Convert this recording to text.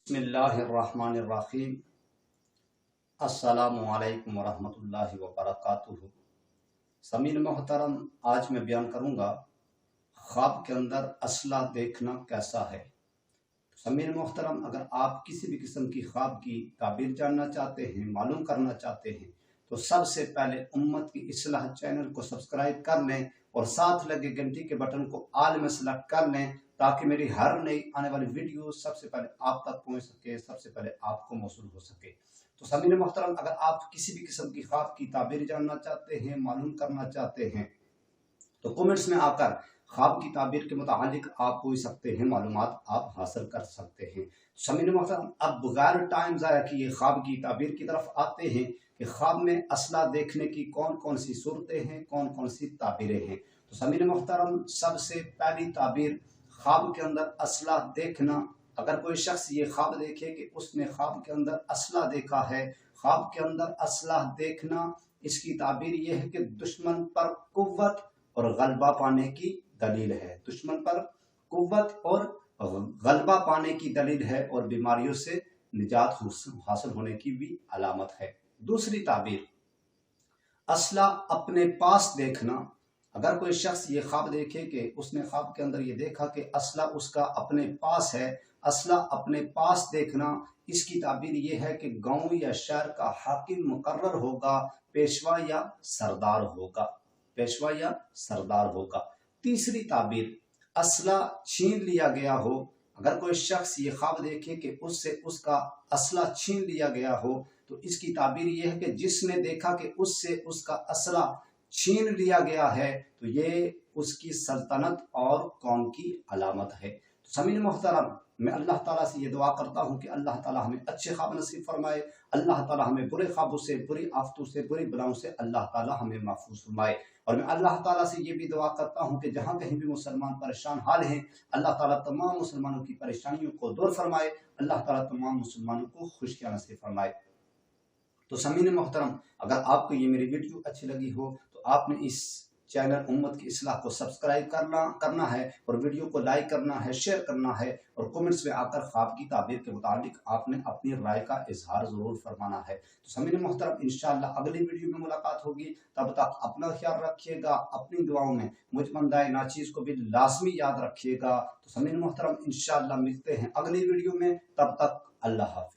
بسم اللہ الرحمن الرحیم۔ السلام علیکم ورحمۃ اللہ وبرکاتہ۔ سامعین محترم، آج میں بیان کروں گا خواب کے اندر اصلہ دیکھنا کیسا ہے۔ سامعین محترم، اگر آپ کسی بھی قسم کی خواب کی تعبیر جاننا چاہتے ہیں، معلوم کرنا چاہتے ہیں، تو سب سے پہلے امت کی اصلاح چینل کو سبسکرائب کر لیں اور ساتھ لگے گھنٹی کے بٹن کو آل میں سلیکٹ کر لیں تاکہ میری ہر نئی آنے والی ویڈیو سب سے پہلے آپ تک پہنچ سکے، سب سے پہلے آپ کو موصول ہو سکے۔ تو سامعین محترم، اگر آپ کسی بھی قسم کی خواب کی تعبیر جاننا چاہتے ہیں، معلوم کرنا چاہتے ہیں، تو کومنٹس میں آ کر خواب کی تعبیر کے متعلق آپ پوچھ سکتے ہیں، معلومات آپ حاصل کر سکتے ہیں۔ سامعین محترم، اب بغیر ٹائم ضائع کیے خواب کی تعبیر کی طرف آتے ہیں کہ خواب میں اصلہ دیکھنے کی کون کون سی صورتیں ہیں، کون کون سی تعبیریں ہیں۔ تو سامعین محترم، سب سے پہلی تعبیر خواب کے اندر اصلہ دیکھنا۔ اگر کوئی شخص یہ خواب دیکھے کہ اس نے خواب کے اندر اصلہ دیکھا ہے، خواب کے اندر اصلہ دیکھنا، اس کی تعبیر یہ ہے کہ دشمن پر قوت اور غلبہ پانے کی دلیل ہے۔ دشمن پر قوت اور غلبہ پانے کی دلیل ہے اور بیماریوں سے نجات حاصل ہونے کی بھی علامت ہے۔ دوسری تعبیر اصلہ اپنے پاس دیکھنا۔ اگر کوئی شخص یہ خواب دیکھے کہ اس نے خواب کے اندر یہ دیکھا کہ اصلہ اس کا اپنے پاس ہے، اصلہ اپنے پاس دیکھنا، اس کی تعبیر یہ ہے کہ گاؤں یا شہر کا حاکم مقرر ہوگا، پیشوا یا سردار ہوگا، پیشوا یا سردار ہوگا۔ تیسری تعبیر اصلہ چھین لیا گیا ہو۔ اگر کوئی شخص یہ خواب دیکھے کہ اس سے اس کا اصلہ چھین لیا گیا ہو، تو اس کی تعبیر یہ ہے کہ جس نے دیکھا کہ اس سے اس کا اصلہ چھین لیا گیا ہے تو یہ اس کی سلطنت اور قوم کی علامت ہے۔ تو سامعین محترم، میں اللہ تعالیٰ سے یہ دعا کرتا ہوں کہ اللہ تعالیٰ ہمیں اچھے خواب نصیب فرمائے، اللہ تعالیٰ ہمیں برے خوابوں سے، بری آفتوں سے، بری بلاؤں سے اللہ تعالیٰ ہمیں محفوظ فرمائے۔ اور میں اللہ تعالیٰ سے یہ بھی دعا کرتا ہوں کہ جہاں کہیں بھی مسلمان پریشان حال ہیں، اللہ تعالیٰ تمام مسلمانوں کی پریشانیوں کو دور فرمائے، اللہ تعالیٰ تمام مسلمانوں کو خوشیاں نصیب فرمائے۔ تو سامعین محترم، اگر آپ کو یہ میری ویڈیو اچھی لگی ہو تو آپ نے اس چینل امت کی اصلاح کو سبسکرائب کرنا ہے اور ویڈیو کو لائک کرنا ہے، شیئر کرنا ہے اور کومنٹس میں آ کر خواب کی تعبیر کے متعلق آپ نے اپنی رائے کا اظہار ضرور فرمانا ہے۔ تو سامعین محترم، انشاءاللہ اگلی ویڈیو میں ملاقات ہوگی، تب تک اپنا خیال رکھیے گا، اپنی دعاؤں میں مجھ بندہ ناچیز کو بھی لازمی یاد رکھیے گا۔ تو سامعین محترم، انشاءاللہ ملتے ہیں اگلی ویڈیو میں، تب تک اللہ حافظ۔